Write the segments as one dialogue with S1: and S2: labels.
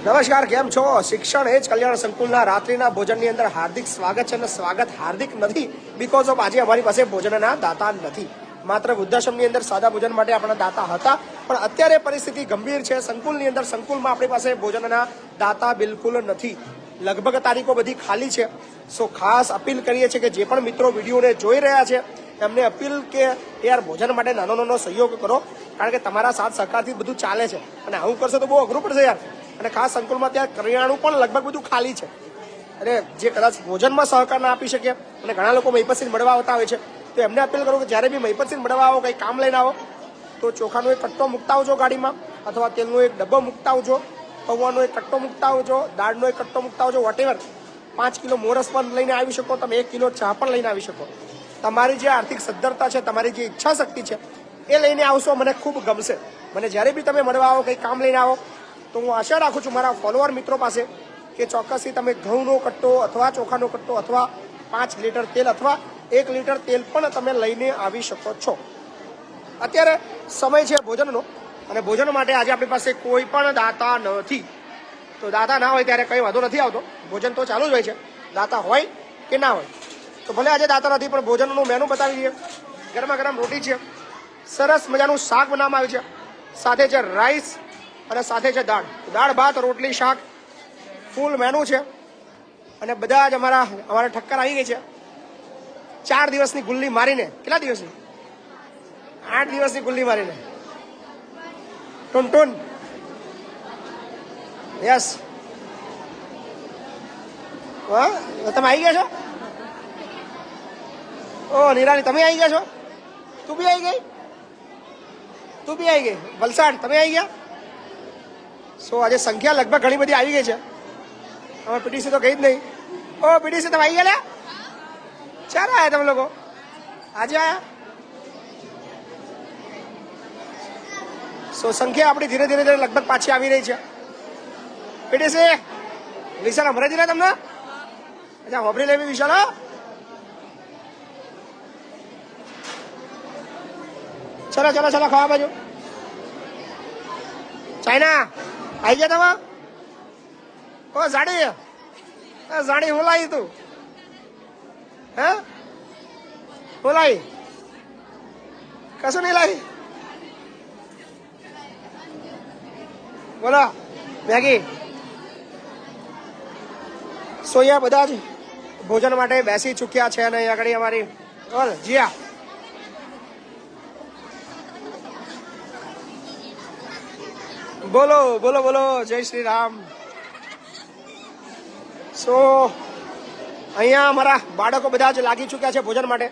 S1: નમસ્કાર, કેમ છો? શિક્ષણ એ જ કલ્યાણ સંકુલના રાત્રિના ભોજનની અંદર હાર્દિક સ્વાગત છે. અને સ્વાગત હાર્દિક નથી બીકોઝ ઓફ આજે અમારી પાસે ભોજનના દાતા નથી. માત્ર વૃદ્ધાશ્રમની અંદર સાદા ભોજન માટે આપણા દાતા હતા, પણ અત્યારે પરિસ્થિતિ ગંભીર છે. સંકુલની અંદર સંકુલમાં આપણી પાસે ભોજનના દાતા બિલકુલ નથી. લગભગ તારીખો બધી ખાલી છે. સો ખાસ અપીલ કરીએ છીએ કે જે પણ મિત્રો વિડીયોને જોઈ રહ્યા છે એમને અપીલ કે યાર ભોજન માટે નાનો નાનો સહયોગ કરો, કારણ કે તમારા સાથ સહકારથી બધું ચાલે છે. અને આવું કરશો તો બહુ અઘરું પડશે યાર. અને ખાસ સંકુલમાં ત્યાં કરિયાણું પણ લગભગ બધું ખાલી છે. અને જે કદાચ ભોજનમાં સહકાર ના આપી શકે, અને ઘણા લોકો મહિપતસિંહ મળવા આવતા હોય છે, તો એમને અપીલ કરું કે જ્યારે બી મહિપતસિંહ મળવા આવો, કંઈ કામ લઈને આવો, તો ચોખાનો એક કટ્ટો મૂકતા આવજો ગાડીમાં, અથવા તેલનો એક ડબ્બો મૂકતા આવજો, પૌવાનો એક કટ્ટો મૂકતા આવજો, દાળનો એક કટ્ટો મૂકતા આવજો. વોટેવર 5 કિલો મોરસ પણ લઈને આવી શકો તમે, 1 કિલો ચા પણ લઈને આવી શકો. તમારી જે આર્થિક સદ્ધરતા છે, તમારી જે ઈચ્છા શક્તિ છે, એ લઈને આવશો. મને ખૂબ ગમશે. મને જ્યારે બી તમે મળવા આવો, કંઈ કામ લઈને આવો, તો હું આશા રાખું છું મારા ફોલોઅર મિત્રો પાસે કે ચોક્કસથી તમે ઘઉંનો કટ્ટો અથવા ચોખાનો કટ્ટો અથવા 5 લીટર તેલ અથવા 1 લીટર તેલ પણ તમે લઈને આવી શકો છો. અત્યારે સમય છે ભોજનનો, અને ભોજન માટે આજે આપણી પાસે કોઈ પણ દાતા નથી. તો દાતા ના હોય ત્યારે કંઈ વાંધો નથી આવતો, ભોજન તો ચાલુ જ હોય છે, દાતા હોય કે ના હોય. તો ભલે આજે દાતા નથી, પણ ભોજનનું મેનુ બતાવી દઈએ. ગરમા ગરમ રોટી છે, સરસ મજાનું શાક બનાવવામાં આવ્યું છે, સાથે છે રાઈસ અને સાથે છે દાળ. દાળ ભાત રોટલી શાક ફૂલ મેનુ છે. અને બધા જ અમારા ઠક્કર આવી ગઈ છે 4 દિવસની ગુલ્લી મારીને. કેટલા દિવસની? 8 દિવસની ગુલ્લી મારીને. ટુન યસ. તમે આવી ગયા છો? ઓ નિરાલી, તમે આવી ગયા છો? તું બી આવી ગઈ? તું બી આવી ગઈ? વલસાડ તમે આવી ગયા? સો આજે સંખ્યા લગભગ ઘણી બધી આવી ગઈ છે. હવે પીટીસી તો ગઈ જ નહીં. ઓ પીટીસી તમે આવી ગયા લે? ચાર આવ્યા તમે લોકો? આજે આવ્યા? સો સંખ્યા આપણી ધીરે ધીરે લગભગ પાછી આવી રહી છે. પીટીસી વિશાલ અમરેજી લે તમને? અચ્છા, હોબરી લેવી વિશાલ. ચલો ચલો ચલો, ખાવા બાજુ. ચાઇના આવી ગયા તમે? ઓ ઝાડી હું લાવી તું? હે હું લાવી? કશું નહીં લાવી? બોલો મેગી. સોયા બધા જ ભોજન માટે બેસી ચૂક્યા છે. અને આગળ અમારી જીયા. બોલો બોલો બોલો, જય શ્રી રામ. સો અહીંયા અમારા બાળકો બધા જ લાગી ચૂક્યા છે ભોજન માટે.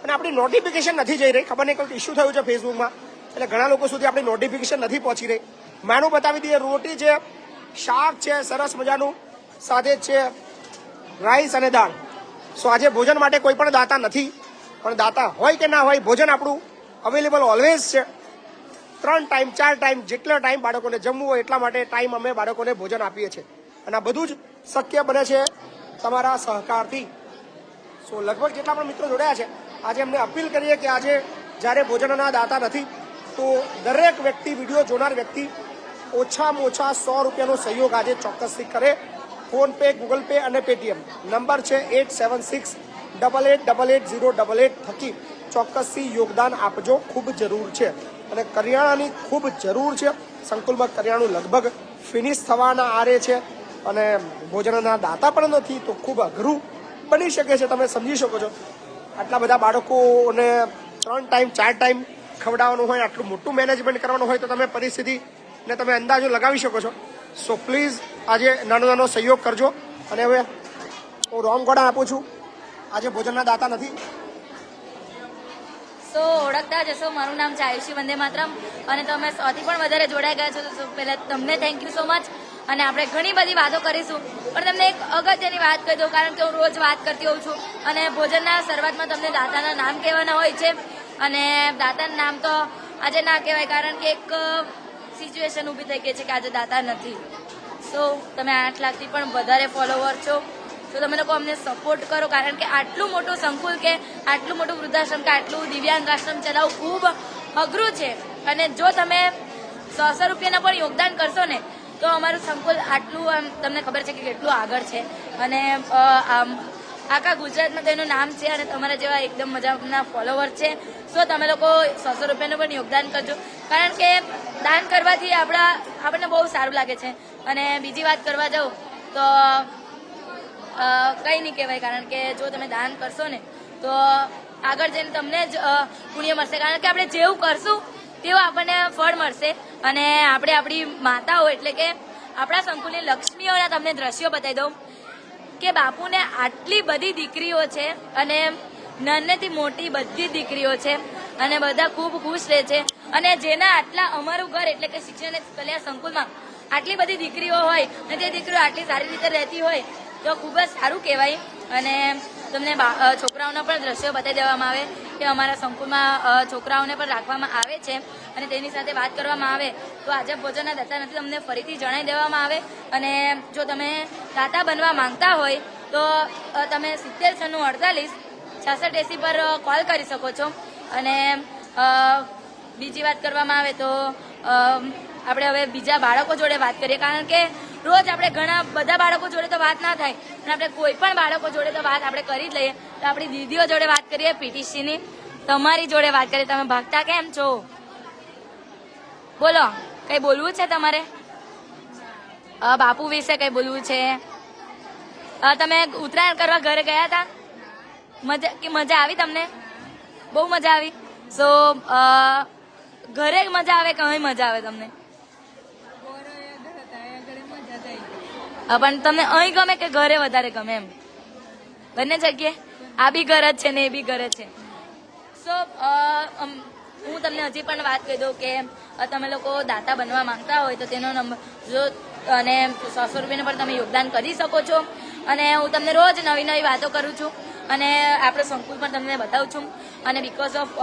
S1: અને આપણી નોટિફિકેશન નથી જઈ રહી. ખબર નહીં કંઈક ઇસ્યુ થયું છે ફેસબુકમાં, એટલે ઘણા લોકો સુધી આપણી નોટિફિકેશન નથી પહોંચી રહી. મેનુ બતાવી દઈએ. રોટી છે, શાક છે સરસ મજાનું, સાથે છે રાઈસ અને દાળ. સો આજે ભોજન માટે કોઈ પણ દાતા નથી, પણ દાતા હોય કે ના હોય, ભોજન આપણું અવેલેબલ ઓલવેઝ છે. 3 ટાઈમ 4 ટાઈમ જેટલા ટાઈમ બાળકોને જમવું હોય એટલા માટે ટાઈમ અમે બાળકોને ભોજન આપીએ છીએ. અને આ બધું જ શક્ય બને છે તમારા સહકારથી. સો લગભગ જેટલા પણ મિત્રો જોડાયા છે, આજે અમને અપીલ કરીએ કે આજે જ્યારે ભોજનના દાતા નથી, તો દરેક વ્યક્તિ, વિડીયો જોનાર વ્યક્તિ ઓછામાં ઓછા 100 રૂપિયાનો સહયોગ આજે ચોક્કસથી કરે. ફોનપે, ગૂગલ પે અને પેટીએમ નંબર છે 8768880888 થકી ચોક્કસથી યોગદાન આપજો. ખૂબ જરૂર છે અને કરિયાણાની ખૂબ જરૂર છે. સંકુલમાં કરિયાણું લગભગ ફિનિશ થવાના આરે છે, અને ભોજનના દાતા પણ નથી, તો ખૂબ અઘરું બની શકે છે. તમે સમજી શકો છો, આટલા બધા બાળકોને 3 ટાઈમ 4 ટાઈમ ખવડાવવાનું હોય, આટલું મોટું મેનેજમેન્ટ કરવાનું હોય, તો તમે પરિસ્થિતિને તમે અંદાજો લગાવી શકો છો. સો પ્લીઝ આજે નાનો નાનો સહયોગ કરજો. અને હવે હું રોંગ ગોડા આપું છું. આજે ભોજનના દાતા નથી.
S2: સો ઓળખતા જશો, મારું નામ છે આયુષી વંદે માતરમ, અને તમે સૌથી પણ વધારે જોડાઈ ગયા છો. તો પહેલાં તમને થેન્ક યુ સો મચ. અને આપણે ઘણી બધી વાતો કરીશું, પણ તમને એક અગત્યની વાત કહી દઉં, કારણ કે હું રોજ વાત કરતી હોઉં છું. અને ભોજનના શરૂઆતમાં તમને દાતાના નામ કહેવાના હોય છે. અને દાતાના નામ તો આજે ના કહેવાય, કારણ કે એક સિચ્યુએશન ઊભી થઈ ગઈ છે કે આજે દાતા નથી. સો તમે 8 લાખથી પણ વધારે ફોલોવર છો, તો તમે લોકો અમને સપોર્ટ કરો, કારણ કે આટલું મોટું સંકુલ કે આટલું મોટું વૃદ્ધાશ્રમ કે આટલું દિવ્યાંગ આશ્રમ ચલાવવું ખૂબ અઘરું છે. અને જો તમે 100 રૂપિયાના પણ યોગદાન કરશો ને, તો અમારું સંકુલ આટલું આમ તમને ખબર છે કે કેટલું આગળ છે અને આમ આખા ગુજરાતમાં તેનું નામ છે અને તમારા જેવા એકદમ મજાના ફોલોવર છે. સો તમે લોકો 100 રૂપિયાનું પણ યોગદાન કરજો, કારણ કે દાન કરવાથી આપણને બહુ સારું લાગે છે. અને બીજી વાત કરવા જાઉં તો કંઈ નહીં કહેવાય, કારણ કે જો તમે દાન કરશો ને તો આગળ જઈને તમને જ પુણ્ય મળશે, કારણ કે આપણે જેવું કરશું તેવું આપણને ફળ મળશે. અને આપણે આપણી માતાઓ એટલે કે આપણા સંકુલની લક્ષ્મીઓના તમને દ્રશ્યો બતાવી દઉં કે બાપુને આટલી બધી દીકરીઓ છે અને નાનેથી મોટી બધી દીકરીઓ છે અને બધા ખૂબ ખુશ રહે છે. અને જેના આટલા અમારું ઘર એટલે કે શિક્ષણ અને કલ્યાણ સંકુલમાં આટલી બધી દીકરીઓ હોય અને તે દીકરીઓ આટલી સારી રીતે રહેતી હોય તો ખૂબ જ સારું કહેવાય. અને તમને છોકરાઓના પણ દ્રશ્યો બતાવી દેવામાં આવે કે અમારા સંકુલમાં છોકરાઓને પણ રાખવામાં આવે છે અને તેની સાથે વાત કરવામાં આવે તો આજે ભોજનના દાતા નથી તમને ફરીથી જણાવી દેવામાં આવે. અને જો તમે દાતા બનવા માંગતા હોય તો તમે 70 96 48 પર કોલ કરી શકો છો. અને બીજી વાત કરવામાં આવે તો આપણે હવે બીજા બાળકો જોડે વાત કરીએ, કારણ કે રોજ આપણે ઘણા બધા બાળકો જોડે તો વાત ના થાય અને આપણે કોઈ પણ બાળકો જોડે તો વાત આપણે કરી જ લઈએ. તો આપણી દીદીઓ જોડે વાત કરીએ, પીટીસીની તમારી જોડે વાત કરીએ. તમે ભાગતા કેમ છો? બોલો, કઈ બોલવું છે તમારે? બાપુ વિશે કઈ બોલવું છે? તમે ઉત્તરાયણ કરવા ઘરે ગયા હતા? મજા આવી તમને? બહુ મજા આવી. સો ઘરે મજા આવે કે અહીં મજા આવે તમને? પણ તમને અહીં ગમે કે ઘરે વધારે ગમે? એમ બંને જગ્યાએ? આ બી ઘર જ છે ને એ બી ઘર જ છે. સો હું તમને હજી પણ વાત કહી દઉં કે તમે લોકો દાતા બનવા માંગતા હોય તો તેનો નંબર જો અને 100 રૂપિયાનું પણ તમે યોગદાન કરી શકો છો. અને હું તમને રોજ નવી નવી વાતો કરું છું અને આપણો સંકુલ પણ તમને બતાવું છું. અને બિકોઝ ઓફ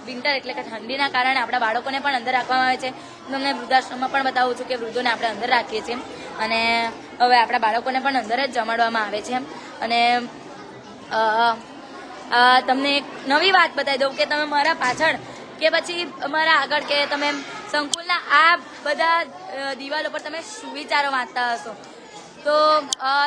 S2: વિન્ટર એટલે કે ઠંડીના કારણે આપણા બાળકોને પણ અંદર રાખવામાં આવે છે. તમને વૃદ્ધાશ્રમમાં પણ બતાવું છું કે વૃદ્ધોને આપણે અંદર રાખીએ છીએ અને હવે આપણા બાળકોને પણ અંદર જ જમાડવામાં આવે છે. અને તમને એક નવી વાત બતાવી દઉં કે તમે મારા પાછળ કે પછી મારા આગળ કે તમે સંકુલના આ બધા દિવાલો પર તમે સુવિચારો વાંચતા હશો તો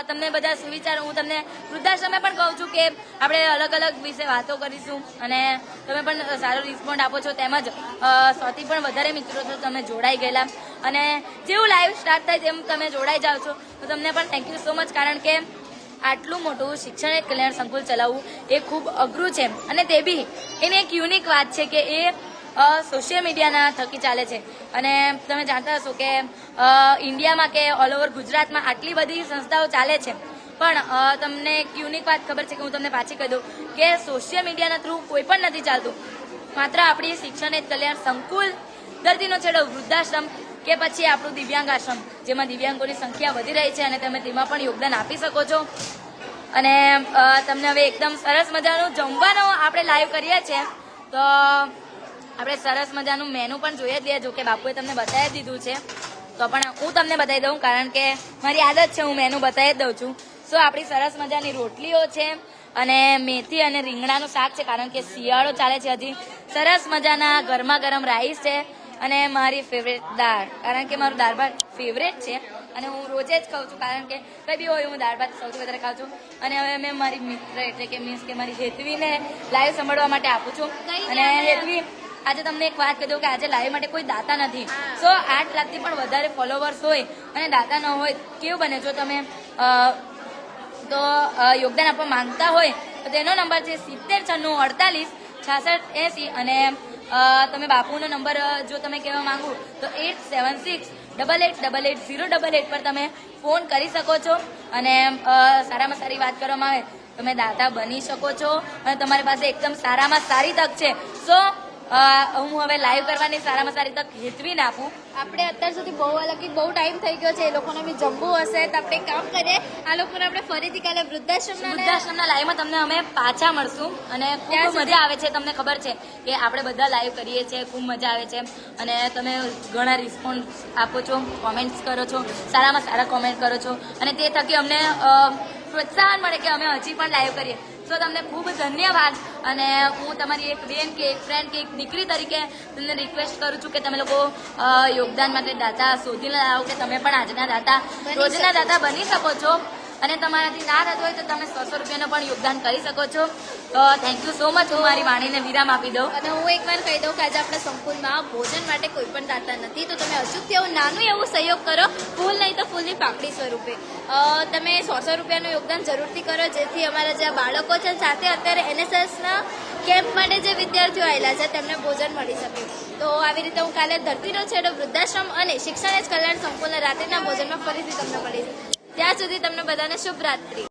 S2: તમને બધા સુવિચારો હું તમને વૃદ્ધાશ્રમે પણ કહું છું કે આપણે અલગ અલગ વિશે વાતો કરીશું અને તમે પણ સારો રિસ્પોન્ડ આપો છો. તેમજ 100થી પણ વધારે મિત્રો છો તમે જોડાઈ ગયેલા અને જેવું લાઈવ સ્ટાર્ટ થાય તેમ તમે જોડાઈ જાઓ છો તો તમને પણ થેન્ક યુ સો મચ, કારણ કે આટલું મોટું શિક્ષણ કલ્યાણ સંકુલ ચલાવવું એ ખૂબ અઘરું છે. અને તે બી એની એક યુનિક વાત છે કે એ સોશિયલ મીડિયાના થકી ચાલે છે. અને તમે જાણતા હશો કે ઇન્ડિયામાં કે ઓલ ઓવર ગુજરાતમાં આટલી બધી સંસ્થાઓ ચાલે છે પણ તમને એક યુનિક વાત ખબર છે કે હું તમને પાછી કહી દઉં કે સોશિયલ મીડિયાના થ્રુ કોઈ પણ નથી ચાલતું. માત્ર આપણી શિક્ષણ કલ્યાણ સંકુલ, દર્દીનો છેડો વૃદ્ધાશ્રમ કે પછી આપણું દિવ્યાંગ આશ્રમ જેમાં દિવ્યાંગોની સંખ્યા વધી રહી છે અને તમે તેમાં પણ યોગદાન આપી શકો છો. અને તમને હવે એકદમ સરસ મજાનું જમવાનું આપણે લાઈવ કરીએ છીએ તો આપણે સરસ મજાનું મેનુ પણ જોઈએ જ લઈએ. જો કે બાપુએ તમને બતાવી દીધું છે તો પણ હું તમને બતાવી દઉં, કારણ કે મારી આદત છે હું મેનુ બતાવી જ દઉં છું. સો આપણી સરસ મજાની રોટલીઓ છે અને મેથી અને રીંગણાનું શાક છે, કારણ કે શિયાળો ચાલે છે હજી. સરસ મજાના ગરમા ગરમ રાઈસ છે અને મારી ફેવરેટ દાળ, કારણ કે મારું દાળ ભાત ફેવરેટ છે અને હું રોજે જ ખાઉં છું, કારણ કે કંઈ બી હોય હું દાળ ભાત સૌથી વધારે ખાઉં છું. અને હવે મેં મારી મિત્ર એટલે કે મીન્સ કે મારી હેતવીને લાઈવ સંભાળવા માટે આપું છું. અને હેતવી, આજે તમને એક વાત કહી દઉં કે આજે લાઈવ માટે કોઈ દાતા નથી. સો 8 લાખથી પણ વધારે ફોલોવર્સ હોય અને દાતા ન હોય કેવું બને? જો તમે તો યોગદાન આપવા માંગતા હોય તો તેનો નંબર છે 70 96 48 66 80 અને તમે બાપુનો નંબર જો તમે કહેવા માંગો તો 8768880888 પર તમે ફોન કરી શકો છો. અને સારામાં સારી વાત કરવામાં આવે તમે દાતા બની શકો છો અને તમારી પાસે એકદમ સારામાં સારી તક છે. સો હું હવે લાઈવ કરવાની સારામાં સારી તક હેતવીને આપું.
S3: આપણે અત્યાર સુધી બહુ અલગ બહુ ટાઈમ થઈ ગયો છે, એ લોકોને બી જમવું હશે તો આપણે એક કામ કરીએ, આ લોકોને આપણે ફરીથી કાલે
S2: વૃદ્ધાશ્રમના લાઈવમાં તમને અમે પાછા મળશું અને ખૂબ મજા આવે છે. તમને ખબર છે કે આપણે બધા લાઈવ કરીએ છીએ, ખૂબ મજા આવે છે અને તમે ઘણા રિસ્પોન્સ આપો છો, કોમેન્ટ્સ કરો છો, સારામાં સારા કોમેન્ટ કરો છો અને તે થકી અમને પ્રોત્સાહન મળે કે અમે હજી પણ લાઈવ કરીએ. સો તમને ખૂબ ધન્યવાદ. અને હું તમારી એક બેન કે એક ફ્રેન્ડ કે એક દીકરી તરીકે તમને રિક્વેસ્ટ કરું છું કે તમે લોકો યોગદાન માટે દાતા શોધીને લાવો કે તમે પણ આજના દાતા રોજના દાતા બની શકો છો. અને તમારાથી ના થતું હોય તો તમે 100 રૂપિયાનું પણ યોગદાન કરી શકો છો. Thank you so much. હું મારી વાણીને વિરામ આપી દઉં.
S3: અને હું એકવાર કહી દઉં કે આજે આપણે સંકુલમાં ભોજન માટે કોઈ પણ દાતા નથી, તો તમે અચૂકથી એવું નાનું એવું સહયોગ કરો, ફૂલ નહીં તો ફૂલની પાકડી સ્વરૂપે તમે 100 રૂપિયાનું યોગદાન જરૂરથી કરો, જેથી અમારા જે બાળકો છે સાથે અત્યારે NSSના કેમ્પ માટે જે વિદ્યાર્થીઓ આવેલા છે તેમને ભોજન મળી શકે. તો આવી રીતે હું કાલે ધરતીનો છેડો વૃદ્ધાશ્રમ અને શિક્ષણ જ કલ્યાણ સંકુલના રાત્રિના ભોજનમાં ફરીથી તમને મળીશ. ત્યાં સુધી તમને બધાને શુભ રાત્રિ.